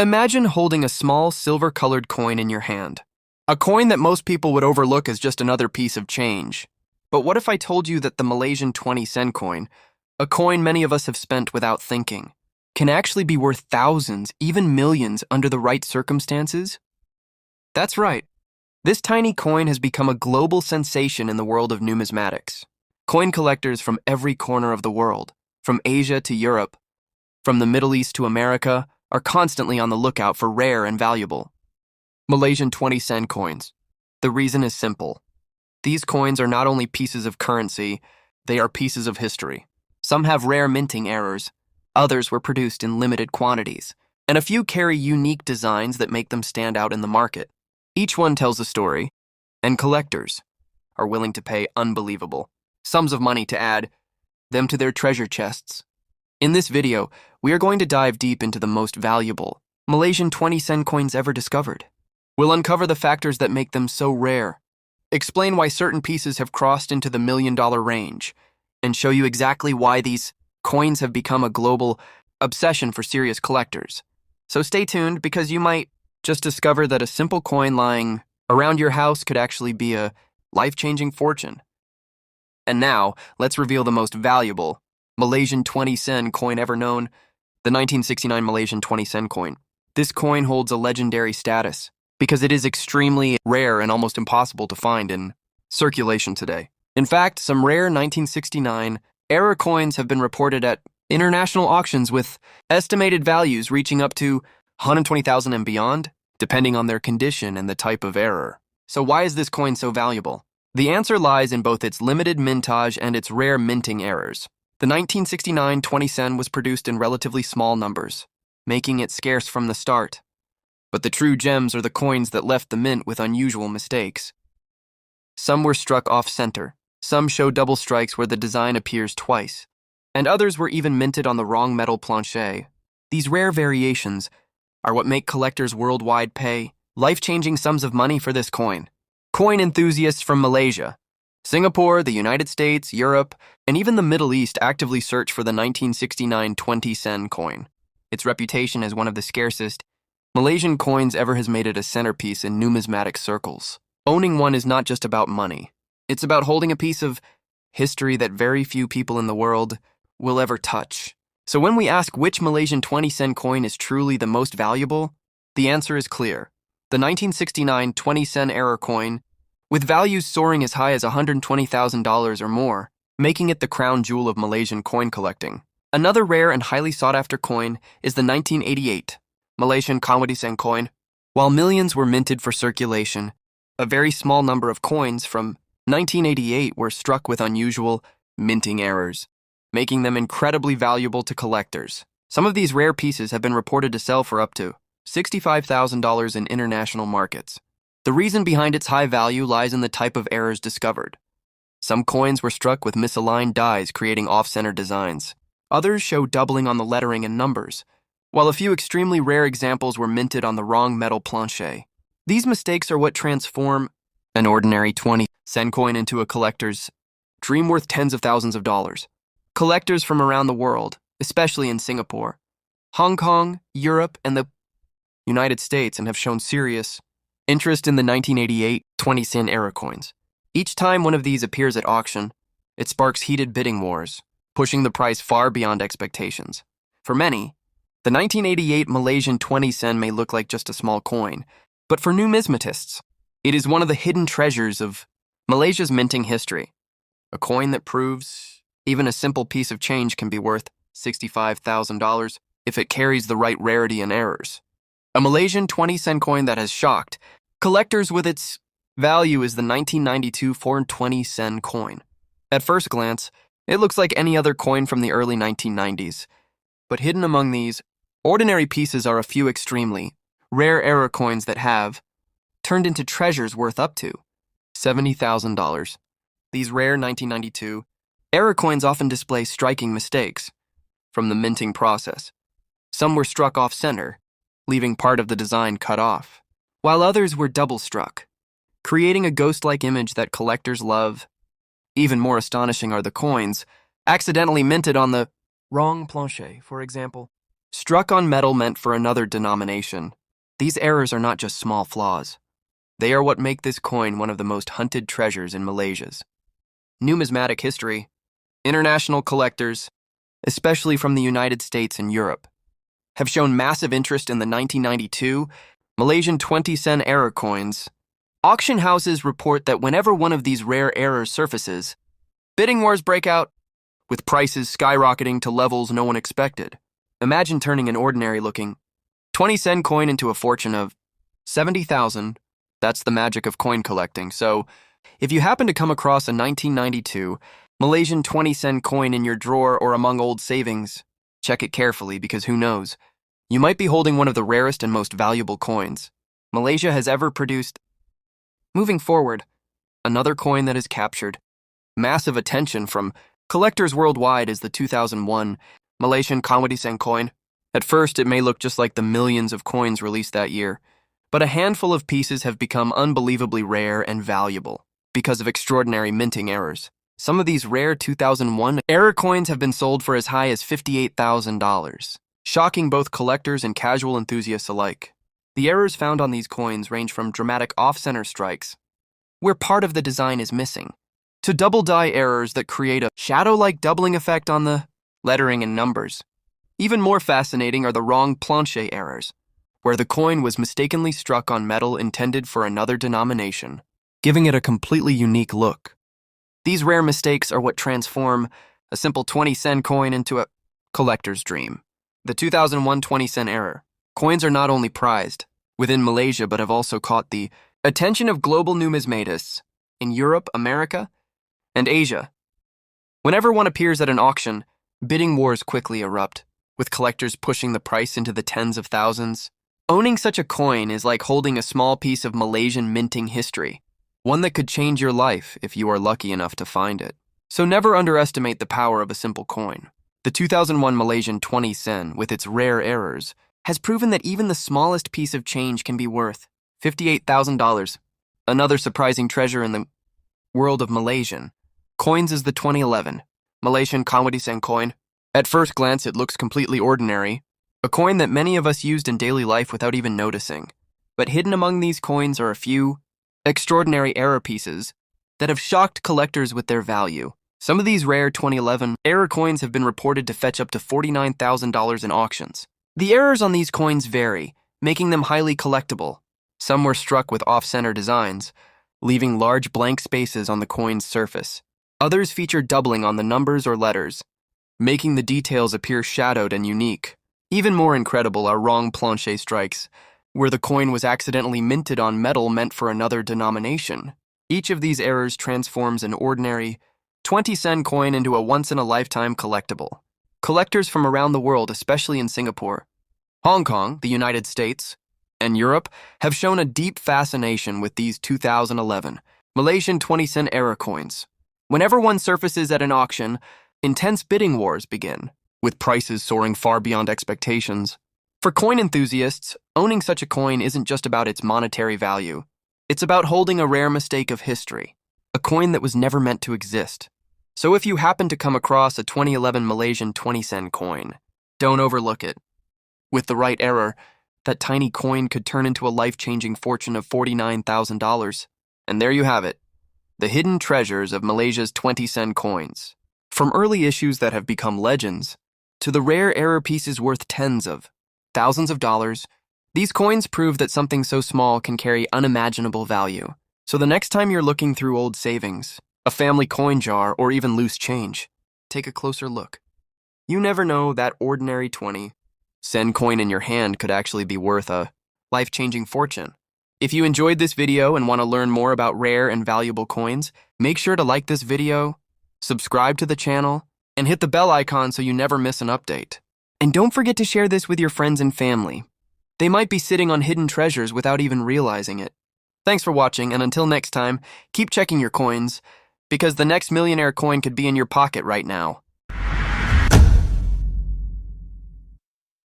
Imagine holding a small silver-colored coin in your hand. A coin that most people would overlook as just another piece of change. But what if I told you that the Malaysian 20-cent coin, a coin many of us have spent without thinking, can actually be worth thousands, even millions, under the right circumstances? That's right. This tiny coin has become a global sensation in the world of numismatics. Coin collectors from every corner of the world, from Asia to Europe, from the Middle East to America, are constantly on the lookout for rare and valuable Malaysian 20-cent coins. The reason is simple. These coins are not only pieces of currency, they are pieces of history. Some have rare minting errors, others were produced in limited quantities, and a few carry unique designs that make them stand out in the market. Each one tells a story, and collectors are willing to pay unbelievable sums of money to add them to their treasure chests. In this video, we are going to dive deep into the most valuable Malaysian 20-cent coins ever discovered. We'll uncover the factors that make them so rare, explain why certain pieces have crossed into the million-dollar range, and show you exactly why these coins have become a global obsession for serious collectors. So stay tuned, because you might just discover that a simple coin lying around your house could actually be a life-changing fortune. And now, let's reveal the most valuable Malaysian 20-cent coin ever known, the 1969 Malaysian 20-cent coin. This coin holds a legendary status because it is extremely rare and almost impossible to find in circulation today. In fact, some rare 1969 error coins have been reported at international auctions with estimated values reaching up to 120,000 and beyond, depending on their condition and the type of error. So why is this coin so valuable? The answer lies in both its limited mintage and its rare minting errors. The 1969 20-cent was produced in relatively small numbers, making it scarce from the start. But the true gems are the coins that left the mint with unusual mistakes. Some were struck off-center, some show double strikes where the design appears twice, and others were even minted on the wrong metal planche. These rare variations are what make collectors worldwide pay life-changing sums of money for this coin. Coin enthusiasts from Malaysia, Singapore, the United States, Europe, and even the Middle East actively search for the 1969 20-cent coin. Its reputation as one of the scarcest Malaysian coins ever has made it a centerpiece in numismatic circles. Owning one is not just about money. It's about holding a piece of history that very few people in the world will ever touch. So when we ask which Malaysian 20-cent coin is truly the most valuable, the answer is clear. The 1969 20-cent error coin, with values soaring as high as $120,000 or more, making it the crown jewel of Malaysian coin collecting. Another rare and highly sought-after coin is the 1988 Malaysian 20-cent coin. While millions were minted for circulation, a very small number of coins from 1988 were struck with unusual minting errors, making them incredibly valuable to collectors. Some of these rare pieces have been reported to sell for up to $65,000 in international markets. The reason behind its high value lies in the type of errors discovered. Some coins were struck with misaligned dies, creating off-center designs. Others show doubling on the lettering and numbers, while a few extremely rare examples were minted on the wrong metal planche. These mistakes are what transform an ordinary 20-cent coin into a collector's dream worth tens of thousands of dollars. Collectors from around the world, especially in Singapore, Hong Kong, Europe, and the United States, and have shown serious interest in the 1988 20-cent error coins. Each time one of these appears at auction, it sparks heated bidding wars, pushing the price far beyond expectations. For many, the 1988 Malaysian 20-cent may look like just a small coin, but for numismatists, it is one of the hidden treasures of Malaysia's minting history. A coin that proves even a simple piece of change can be worth $65,000 if it carries the right rarity and errors. A Malaysian 20-cent coin that has shocked collectors with its value is the 1992 420-cent coin. At first glance, it looks like any other coin from the early 1990s, but hidden among these ordinary pieces are a few extremely rare error coins that have turned into treasures worth up to $70,000. These rare 1992 error coins often display striking mistakes from the minting process. Some were struck off-center, leaving part of the design cut off, while others were double-struck, creating a ghost-like image that collectors love. Even more astonishing are the coins accidentally minted on the wrong planche. For example, struck on metal meant for another denomination. These errors are not just small flaws. They are what make this coin one of the most hunted treasures in Malaysia's numismatic history. International collectors, especially from the United States and Europe, have shown massive interest in the 1992 Malaysian 20-sen error coins. Auction houses report that whenever one of these rare errors surfaces, bidding wars break out, with prices skyrocketing to levels no one expected. Imagine turning an ordinary-looking 20-sen coin into a fortune of 70,000. That's the magic of coin collecting. So, if you happen to come across a 1992 Malaysian 20-sen coin in your drawer or among old savings, check it carefully because who knows, you might be holding one of the rarest and most valuable coins Malaysia has ever produced. Moving forward, another coin that has captured massive attention from collectors worldwide is the 2001 Malaysian 20-sen coin. At first, it may look just like the millions of coins released that year, but a handful of pieces have become unbelievably rare and valuable because of extraordinary minting errors. Some of these rare 2001 error coins have been sold for as high as $58,000, shocking both collectors and casual enthusiasts alike. The errors found on these coins range from dramatic off-center strikes, where part of the design is missing, to double-die errors that create a shadow-like doubling effect on the lettering and numbers. Even more fascinating are the wrong planche errors, where the coin was mistakenly struck on metal intended for another denomination, giving it a completely unique look. These rare mistakes are what transform a simple 20-sen coin into a collector's dream. The 2001 20-sen error. Coins are not only prized within Malaysia but have also caught the attention of global numismatists in Europe, America, and Asia. Whenever one appears at an auction, bidding wars quickly erupt, with collectors pushing the price into the tens of thousands. Owning such a coin is like holding a small piece of Malaysian minting history, one that could change your life if you are lucky enough to find it. So never underestimate the power of a simple coin. The 2001 Malaysian 20-sen, with its rare errors, has proven that even the smallest piece of change can be worth $58,000. Another surprising treasure in the world of Malaysian coins is the 2011 Malaysian 20-sen coin. At first glance, it looks completely ordinary, a coin that many of us used in daily life without even noticing. But hidden among these coins are a few extraordinary error pieces that have shocked collectors with their value. Some of these rare 2011 error coins have been reported to fetch up to $49,000 in auctions. The errors on these coins vary, making them highly collectible. Some were struck with off-center designs, leaving large blank spaces on the coin's surface. Others feature doubling on the numbers or letters, making the details appear shadowed and unique. Even more incredible are wrong planche strikes, where the coin was accidentally minted on metal meant for another denomination. Each of these errors transforms an ordinary 20-sen coin into a once-in-a-lifetime collectible. Collectors from around the world, especially in Singapore, Hong Kong, the United States, and Europe, have shown a deep fascination with these 2011 Malaysian 20-sen error coins. Whenever one surfaces at an auction, intense bidding wars begin, with prices soaring far beyond expectations. For coin enthusiasts, owning such a coin isn't just about its monetary value. It's about holding a rare mistake of history, a coin that was never meant to exist. So if you happen to come across a 2011 Malaysian 20-sen coin, don't overlook it. With the right error, that tiny coin could turn into a life-changing fortune of $49,000. And there you have it, the hidden treasures of Malaysia's 20-sen coins. From early issues that have become legends, to the rare error pieces worth tens of thousands of dollars, these coins prove that something so small can carry unimaginable value. So the next time you're looking through old savings, a family coin jar, or even loose change, take a closer look. You never know, that ordinary 20-sen coin in your hand could actually be worth a life-changing fortune. If you enjoyed this video and want to learn more about rare and valuable coins, make sure to like this video, subscribe to the channel, and hit the bell icon so you never miss an update. And don't forget to share this with your friends and family. They might be sitting on hidden treasures without even realizing it. Thanks for watching, and until next time, keep checking your coins, because the next millionaire coin could be in your pocket right now.